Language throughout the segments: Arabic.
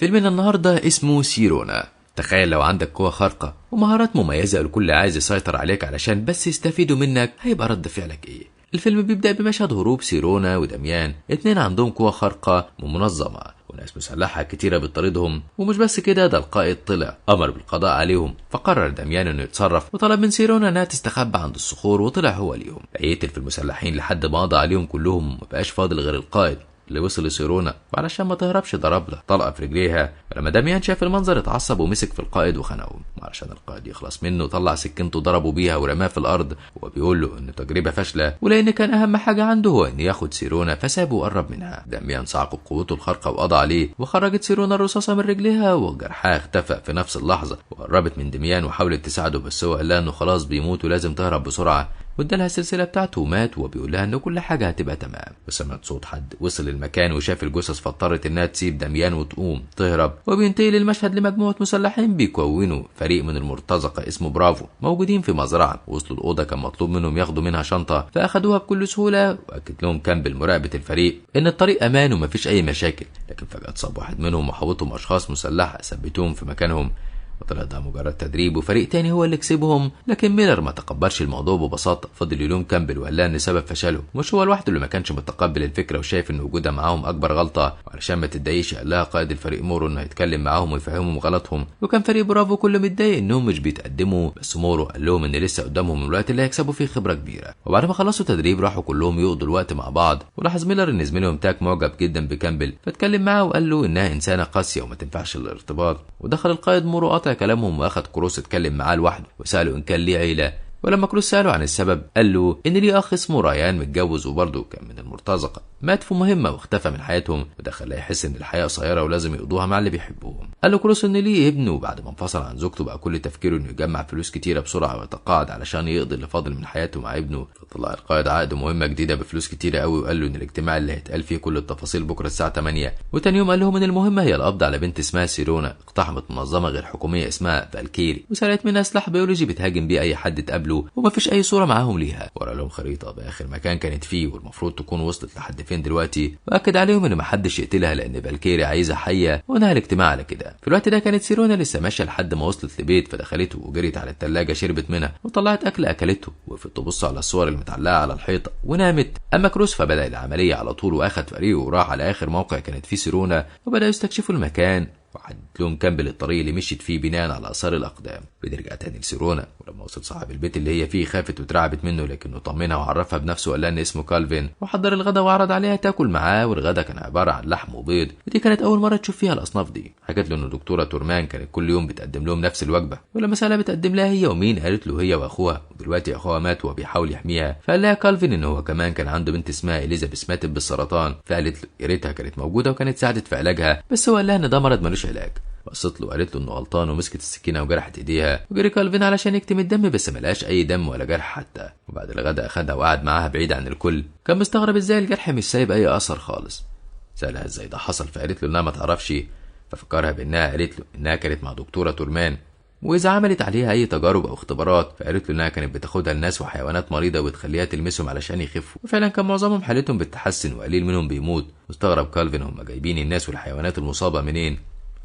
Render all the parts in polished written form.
فيلمنا النهاردة اسمه سيرونا. تخيل لو عندك قوة خارقة ومهارات مميزة والكل عايز يسيطر عليك علشان بس يستفيدوا منك، هيبقى رد فعلك ايه؟ الفيلم بيبدأ بمشهد هروب سيرونا ودميان، اتنين عندهم قوة خارقة ومنظمة وناس مسلحة كتيرة بتطاردهم. ومش بس كده، ده القائد طلع أمر بالقضاء عليهم، فقرر دميان انه يتصرف وطلب من سيرونا انها تستخبى عند الصخور، وطلع هو اليوم يقتل في المسلحين لحد ما قضى عليهم كلهم، مبقاش فاضل غير القائد اللي وصل لسيرونا، وعلشان ما تهربش ضرب له طلقه في رجليها. ولما دميان شاف المنظر اتعصب ومسك في القائد وخنقه، وعلشان القائد يخلص منه طلع سكينته ضربه بيها ورماه في الارض، وبيقول له ان تجربه فاشله، ولان كان اهم حاجه عنده هو ان ياخد سيرونا، فسابه وقرب منها. دميان صعق بقوته الخارقه وقضى عليه، وخرجت سيرونا الرصاصه من رجليها وجرحها اختفى في نفس اللحظه، وقربت من دميان وحاولت تساعده، بس هو قال لها انه خلاص بيموت ولازم تهرب بسرعه، وادالها السلسله بتاعته ومات، وبيقول لها ان كل حاجه هتبقى تمام. وسمعت صوت حد وصل المكان وشاف الجثث، فاضطرت انها تسيب دميان وتقوم تهرب. وبينتقل المشهد لمجموعه مسلحين بيكونوا فريق من المرتزقه اسمه برافو، موجودين في مزرعه. وصلوا الاوضه كان مطلوب منهم ياخدوا منها شنطه، فاخدوها بكل سهوله، واكد لهم كامبل مراقبه الفريق ان الطريق امان ومفيش اي مشاكل. لكن فجاه اتصاب واحد منهم وحوطهم اشخاص مسلحه ثبتوهم في مكانهم، وطلع ده مجرد تدريب وفريق تاني هو اللي كسبهم. لكن ميلر ما تقبلش الموضوع ببساطه، فضل يلوم كامبل وقال لها ان سبب فشله مش هو لوحده اللي ما كانش متقبل الفكره، وشايف ان وجودها معاهم اكبر غلطه. وعلشان ما تتضايقش قال لها قائد الفريق مورو انه هيتكلم معاهم ويفهمهم غلطهم. وكان فريق برافو كله متضايق انهم مش بيتقدموا، بس مورو قال لهم ان لسه قدامهم الوقت اللي هيكسبوا فيه خبره كبيره. وبعد ما خلصوا تدريب راحوا كلهم يقضوا الوقت مع بعض، ولاحظ ميلر ان زميلهم تاك معجب جدا بكامبل، فاتكلم معاه وقال له انها انسانه قاسيه وما تنفعش الارتباط. ودخل القائد مورو قاطع كلامهم واخد كروس اتكلم معاه لوحده وسأله إن كان ليه عيلة. ولما كروس سأله عن السبب قال له إن ليه أخ اسمه ريان متجوز وبرضه كان من المرتزقة، مات في مهمة واختفى من حياتهم، وده خلاه يحس إن الحياة قصيرة ولازم يقضوها مع اللي بيحبوهم. قال له كروس إن ليه ابنه، وبعد ما انفصل عن زوجته بقى كل تفكيره إنه يجمع فلوس كتيرة بسرعة ويتقاعد علشان يقضي اللي فاضل من حياته مع ابنه. فطلع القائد عقد مهمة جديدة بفلوس كتيرة قوي، وقال له إن الاجتماع اللي هيتقال فيه كل التفاصيل بكرة الساعة 8. وتاني يوم قال لهم إن المهمة هي القبض على بنت اسمها سيرونا، اقتحمت منظمة غير حكومية اسمها فالكيري، وسرقت منها سلاح بيولوجي بتهاجم بيه أي حد تقابله، ومفيش أي صورة معاهم ليها. ورا لهم خريطة بآخر مكان كانت فيه، والمفروض تكون وصلت لحد فين دلوقتي، واكد عليهم ان محدش يقتلها لان فالكيري عايزه حيه، وانهى الاجتماع على كده. في الوقت ده كانت سيرونا لسه ماشيه لحد ما وصلت لبيت، فدخلته وجريت على الثلاجه شربت منها وطلعت اكل اكلته، وقفت تبص على الصور المتعلقه على الحيطه ونامت. اما كروس فبدا العمليه على طول، واخد فريقه وراح على اخر موقع كانت فيه سيرونا، وبداوا يستكشفوا المكان، وحدد لهم كامبل الطريق اللي مشيت فيه بناء على اثار الاقدام. بنرجع تاني لسيرونا، ولما وصل صاحب البيت اللي هي فيه خافت واترعبت منه، لكنه طمنها وعرفها بنفسه وقال لها ان اسمه كالفين، وحضر الغدا وعرض عليها تاكل معاه. والغدا كان عباره عن لحم وبيض، ودي كانت اول مره تشوف فيها الاصناف دي. حكت له ان دكتوره تورمان كانت كل يوم بتقدم لهم نفس الوجبه، ولما سالها بتقدم لها هي ومين، قالت له هي واخوها، ودلوقتي اخوها مات وهو بيحاول يحميها. فقال لها كالفين ان هو كمان كان عنده بنت اسمها اليزابيث ماتت بالسرطان، فقالت له يا ريتها كانت موجوده وكانت ساعدت في علاجها، بس هو قال لها ان ده مرض ملوش علاج. بصت له وقالت له انه غلطان، ومسكت السكينه وجرحت ايديها. وجري كالفين علشان يكتم الدم، بس ملقاش اي دم ولا جرح حتى. وبعد الغداء اخدها وقعد معاها بعيد عن الكل، كان مستغرب ازاي الجرح مش سايب اي اثر خالص. سالها ازاي ده حصل، فقالت له انها ما تعرفش، ففكرها بانها قالت له انها كانت مع دكتوره تورمان، واذا عملت عليها اي تجارب او اختبارات، فقالت له انها كانت بتاخدها لناس وحيوانات مريضه وتخليها تلمسهم علشان يخفوا، وفعلا كان معظمهم حالتهم بتتحسن وقليل منهم بيموت. واستغرب كالفين هم جايبين الناس والحيوانات المصابه منين.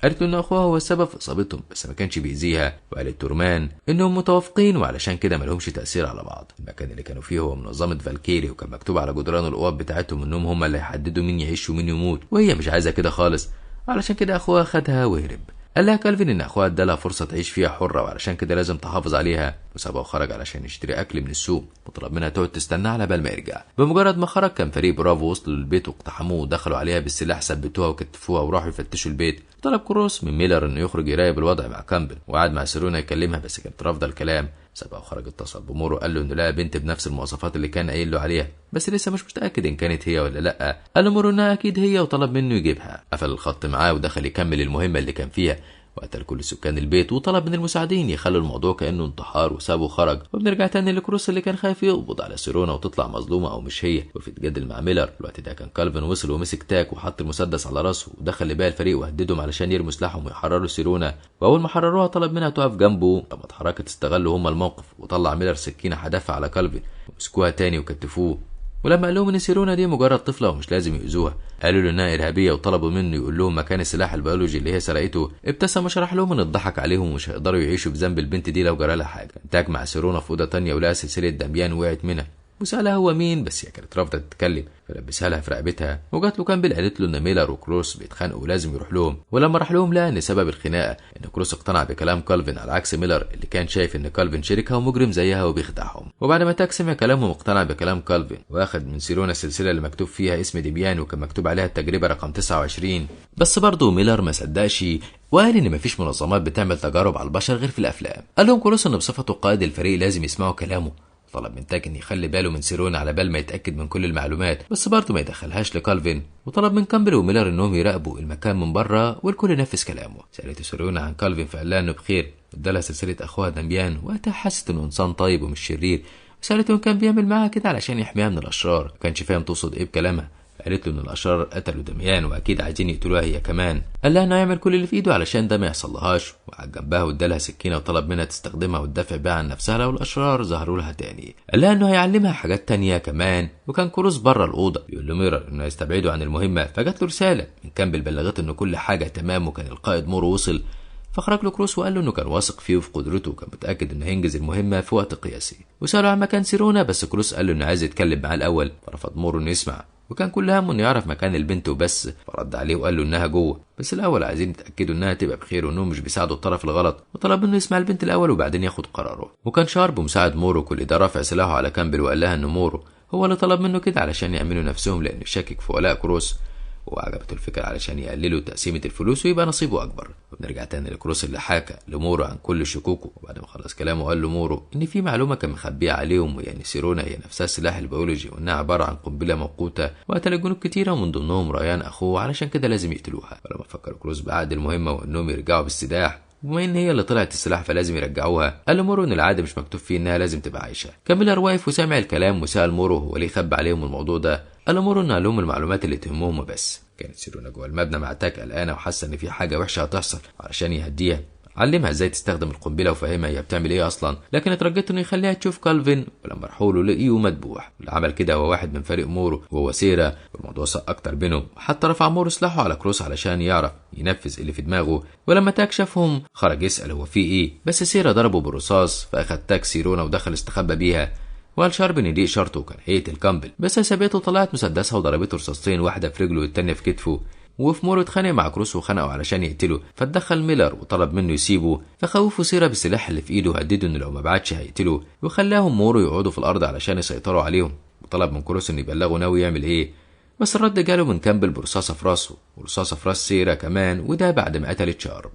قالت له ان اخوها هو السبب في اصابتهم بس ما كانش بيأذيها. وقالت تورمان انهم متوافقين وعلشان كده مالهمش تأثير على بعض. المكان اللي كانوا فيه هو منظمة فالكيري، وكان مكتوب على جدران الاوض بتاعتهم انهم هم اللي هيحددوا مين يعيش ومين يموت، وهي مش عايزه كده خالص، علشان كده اخوها خدها وهرب. قال لها كالفين ان اخوها ادالها فرصه تعيش فيها حره، وعلشان كده لازم تحافظ عليها، وسابها وخرج علشان يشتري اكل من السوق، وطلب منها تقعد تستنى على بال ما يرجع. بمجرد ما خرج كان فريق برافو وصلوا للبيت واقتحموه ودخلوا عليها بالسلاح، ثبتوها وكتفوها وراحوا يفتشوا البيت. طلب كروس من ميلر انه يخرج يراقب الوضع مع كامبل، وقعد مع سيرونا يكلمها بس كانت رافضه الكلام. سابها وخرج اتصل بمورو قال له انه لقى بنت بنفس المواصفات اللي كان قايل له عليها، بس لسه مش متاكد ان كانت هي ولا لا. قال له مورو انها اكيد هي، وطلب منه يجيبها. قفل الخط معاه ودخل يكمل المهمه اللي كان فيها، وقتل كل سكان البيت، وطلب من المساعدين يخلوا الموضوع كأنه انتحار، وسابه وخرج. وبنرجع تاني لكروس اللي كان خايف يقبض على سيرونا وتطلع مظلومة أو مش هي، وبيتجادل مع ميلر. الوقت ده كان كالفين وصل ومسك تاك وحط المسدس على راسه، ودخل لباقي الفريق وهددهم علشان يرموا سلاحهم ويحرروا سيرونا. وأول ما حرروها طلب منها تقف جنبه، لما اتحركت استغلوا هما الموقف، وطلع ميلر سكينة حدفها على كالفين، ومسكوها تاني وكتفوه. ولما قال لهم ان سيرونا دي مجرد طفله ومش لازم يؤذوها، قالوا له انها ارهابيه وطلبوا منه يقول لهم مكان السلاح البيولوجي اللي هي سرقته. ابتسم وشرح لهم ان اتضحك عليهم ومش هيقدروا يعيشوا بذنب البنت دي لو جرى لها حاجه. انتاج مع سيرونا في اوضه تانية ولقى سلسله دميان وقعت منها، وسألها هو مين، بس هي كانت رافضه تتكلم، فلبسها لها في رقبتها. وجات له كامبل قالت له ان ميلر وكروس بيتخانقوا ولازم يروح لهم، ولما راح لهم لقى ان سبب الخناقه ان كروس اقتنع بكلام كالفين على عكس ميلر اللي كان شايف ان كالفين شريكها ومجرم زيها وبيخدعهم. وبعد ما تاك سمع كلامه مقتنع بكلام كالفين، واخد من سيرونا السلسله اللي مكتوب فيها اسم دميان وكان مكتوب عليها التجربه رقم 29. بس برضه ميلر ما صدقش وقال ان مفيش منظمات بتعمل تجارب على البشر غير في الافلام. قال لهم كروس ان بصفته قائد الفريق لازم يسمعوا كلامه. طلب من تاك ان يخلي باله من سيرونا على بال ما يتاكد من كل المعلومات، بس برضه ما يدخلهاش لكالفين. وطلب من كامبل وميلر انهم يراقبوا المكان من بره، والكل نفذ كلامه. سالته سيرونا عن كالفين فقال لها انه بخير، ادالها سلسله اخوها دميان، وقتها حست انه انسان طيب ومش شرير. وسالته ان كان بيعمل معاها كده علشان يحميها من الاشرار، ما كانش فاهم تقصد ايه بكلامها. قالت له ان الاشرار قتلوا دميان واكيد عايزين يقتلوها هي كمان. قال لها انه يعمل كل اللي في ايده علشان ده ما يحصلهاش، وقعد جنبها وادالها سكينه وطلب منها تستخدمها وتدافع بيها عن نفسها لو الاشرار ظهروا لها تاني. قال لها انه هيعلمها حاجات تانية كمان. وكان كروس بره الاوضه بيقول له ميرر انه يستبعدوا عن المهمه، فجات له رساله من كامبل بلغته انه كل حاجه تمام وكان القائد مورو وصل. فخرج له كروس وقال له انه كان واثق فيه وفي قدرته وكان متاكد انه هينجز المهمه في وقت قياسي. وساله عن مكان سيرونا، بس كروس قال له انه عايز يتكلم معاه الاول، فرفض مورو انه يسمع، وكان كل همه انه يعرف مكان البنت وبس. فرد عليه وقال له انها جوه، بس الاول عايزين يتاكدوا انها تبقى بخير وانهم مش بيساعدوا الطرف الغلط. وطلب منه يسمع البنت الاول وبعدين ياخد قراره. وكان شارب ومساعد مورو كل ده رافع سلاحه على كامبل، وقال لها انه مورو هو اللي طلب منه كده علشان يعملوا نفسهم لانه شاكك في ولاء كروس، وعجبته الفكرة علشان يقللوا تقسيمة الفلوس ويبقى نصيبه أكبر. وبنرجع تاني لكروس اللي حكى لمورو عن كل شكوكه. وبعد ما خلص كلامه قال له مورو إن في معلومة كان مخبيها عليهم، وهي إن سيرونا هي نفسها السلاح البيولوجي، وإنها عبارة عن قنبلة موقوتة وقتلت جنود كتيرة ومن ضمنهم ريان أخوه، علشان كده لازم يقتلوها. ولما فكر كروس بعقد المهمة وإنهم يرجعوا بالسلاح، وبما ان هي اللي طلعت السلاح فلازم يرجعوها، قال مورو ان العاده مش مكتوب فيه انها لازم تبقى عايشه. كان ميلر واقف وسامع الكلام وسال مورو هو ليه خبى عليهم الموضوع ده. قال مورو ان لهم المعلومات اللي تهمهم وبس. كانت سيرونا جوه المبنى مع تاك قلقانه وحاسه ان في حاجه وحشه هتحصل. علشان يهديها علمها ازاي تستخدم القنبله وفهمها هي بتعمل ايه اصلا، لكن اترجت انه يخليها تشوف كالفين. ولما راحوا له لقيه مذبوح. اللي عمل كده هو واحد من فريق مورو وهو سيرا، والموضوع ساء اكتر بينهم، وحتى رفع مورو سلاحه على كروس علشان يعرف ينفذ اللي في دماغه. ولما تاك شافهم خرج يسال هو في ايه، بس سيرا ضربه بالرصاص، فاخد تاك سيرونا ودخل استخبى بيها. وقال شارب ان دي شرطه وكان هيقتل كامبل، بس سابته طلعت مسدسها وضربته رصاصتين، واحده في رجله والتانيه في كتفه. وفي مورو اتخانق مع كروس وخنقه علشان يقتله، فتدخل ميلر وطلب منه يسيبه، فخوفوا سيرا بالسلاح اللي في ايده وهدده انه لو ما بعتش هيقتله، وخلاهم مورو يقعدوا في الارض علشان يسيطروا عليهم. وطلب من كروس انه يبلغه ناوي يعمل ايه، بس الرد جاله من كامبل برصاصه في راسه ورصاصه في راس سيرا كمان، وده بعد ما قتلت شارب.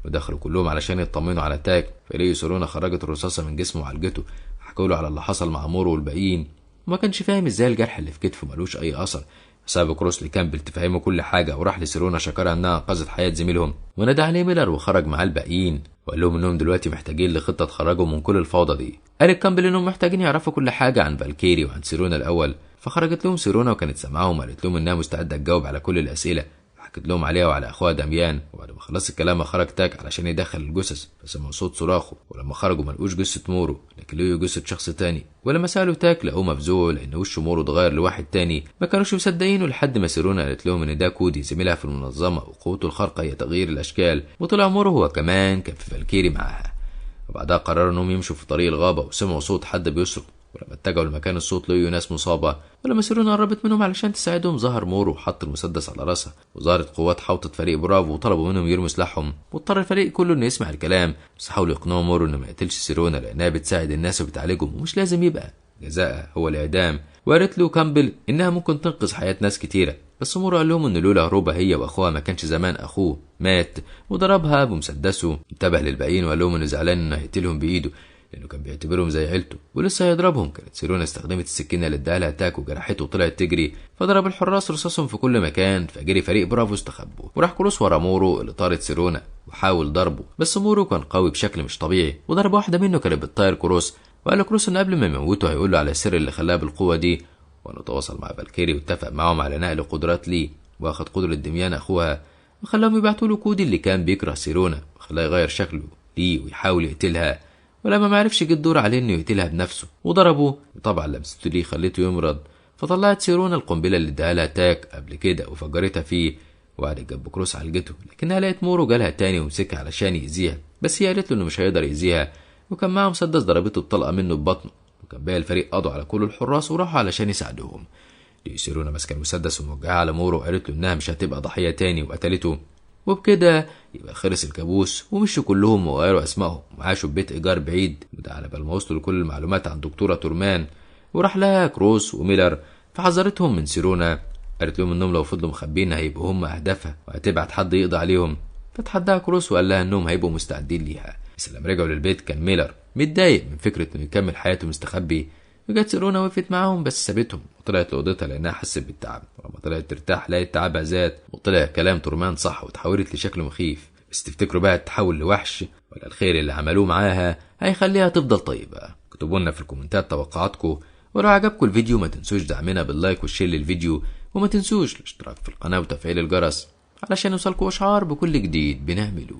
ودخلوا كلهم علشان يطمنوا على تاك، فلقوا سيرونا خرجت الرصاصه من جسمه وعالجته. حكوا له على اللي حصل مع مورو والباقيين، وما كانش فاهم ازاي الجرح اللي في كتفه ملوش اي اثر. ساب كروس لكامبل تفهمه كل حاجه، وراح لسيرونا شكرها انها انقذت حياه زميلهم، ونادى عليه ميلر وخرج مع الباقيين وقال لهم انهم دلوقتي محتاجين لخطه تخرجهم من كل الفوضى دي. قال كامبل انهم محتاجين يعرفوا كل حاجه عن فالكيري وعن سيرونا الاول، فخرجت لهم سيرونا وكانت سامعاهم وقالت لهم انها مستعده تجاوب على كل الاسئله. حكت لهم عليها وعلى اخوها دميان. وبعد ما خلص الكلام خرج تاك علشان يدخل الجثث، فسمعوا صوت صراخه. ولما خرجوا ما لقوش جثه مورو، لكن لقوا جثه شخص تاني. ولما سالوا تاك لقوه مفزوع لان وش مورو اتغير لواحد تاني. ما كانوش مصدقينه لحد ما سيرونا قالت لهم ان ده كودي زميلها في المنظمه وقوته الخارقه هي تغيير الاشكال، وطلع مورو هو كمان كان في فالكيري معاها. وبعدها قرروا انهم يمشوا في طريق الغابه وسمعوا صوت حد بيصرخ. ولما اتجهوا لمكان الصوت لقوا ناس مصابه. ولما سيرونا قربت منهم علشان تساعدهم ظهر مورو وحط المسدس على راسها، وظهرت قوات حوطت فريق برافو وطلبوا منهم يرموا سلاحهم. واضطر الفريق كله انه يسمع الكلام، بس حاولوا يقنعوا مورو انه ما يقتلش سيرونا لانها بتساعد الناس وبتعالجهم ومش لازم يبقى جزاءها هو الاعدام. وقالت له كامبل انها ممكن تنقذ حياه ناس كتيره، بس مورو قال لهم ان لولا هروبها هي واخوها ما كانش زمان اخوه مات، وضربها بمسدسه. انتبه للباقيين وقال لهم انه زعلان انه هيقتلهم بايده لانه كان بيعتبرهم زي عيلته ولسه هيضربهم. كانت سيرونا استخدمت السكينه اللي اداها لها تاك وجرحته وطلعت تجري، فضرب الحراس رصاصهم في كل مكان، فجري فريق برافو استخبوا. وراح كروس ورا مورو اللي طارت سيرونا وحاول ضربه، بس مورو كان قوي بشكل مش طبيعي، وضربه واحده منه كانت بتطير كروس. وقال له كروس ان قبل ما يموته هيقول له على السر اللي خلاه بالقوه دي، وانه تواصل مع فالكيري واتفق معاهم على نقل قدرات ليه، واخد قدره دميان اخوها وخلاهم يبعتوا له كودي اللي كان بيكره سيرونا، وخلاه يغير شكله ليه ويحاول يقتلها. ولما ما عرفش جه الدور عليه انه يقتلها بنفسه وضربه، وطبعا لمسته ليه خليته يمرض، فطلعت سيرونا القنبلة اللي اداها لها تاك قبل كده وفجرتها فيه، وقعدت جنب كروس عالجته، لكنها لقت مورو جالها تاني ومسكها علشان يأذيها، بس هي قالت له انه مش هيقدر يأذيها، وكان معاه مسدس ضربته بطلقة منه ببطنه، وكان باقي الفريق قضوا على كل الحراس وراحوا علشان يساعدوهم. دي سيرونا ماسكه المسدس وموجهاه على مورو وقالت له انها مش هتبقى ضحية تاني وقتلته، وبكده يبقى خلص الكابوس. ومشوا كلهم وغيروا اسمائهم وعاشوا في بيت ايجار بعيد، وده على بال ما وصلوا لكل المعلومات عن دكتورة تورمان، وراح لها كروس وميلر فحذرتهم من سيرونا، قالت لهم انهم لو فضلوا مخبيين هيبقوا هم اهدافها وهتبعت حد يقضي عليهم، فتحداها كروس وقال لها انهم هيبقوا مستعدين ليها. بس لما رجعوا للبيت كان ميلر متضايق من فكرة انه يكمل حياته مستخبي، وجت سيرونا وقفت معاهم بس سابتهم وطلعت لأوضتها لأنها حست بالتعب، ولما طلعت ترتاح لقيت تعبها زاد وطلع كلام تورمان صح وتحولت لشكل مخيف. بس تفتكروا بقى تتحول لوحش ولا الخير اللي عملوه معاها هيخليها تفضل طيبة؟ اكتبوا لنا في الكومنتات توقعاتكم، ولو عجبكم الفيديو ما تنسوش دعمنا باللايك والشير للفيديو، وما تنسوش الاشتراك في القناة وتفعيل الجرس علشان يوصلكوا اشعار بكل جديد بنعمله.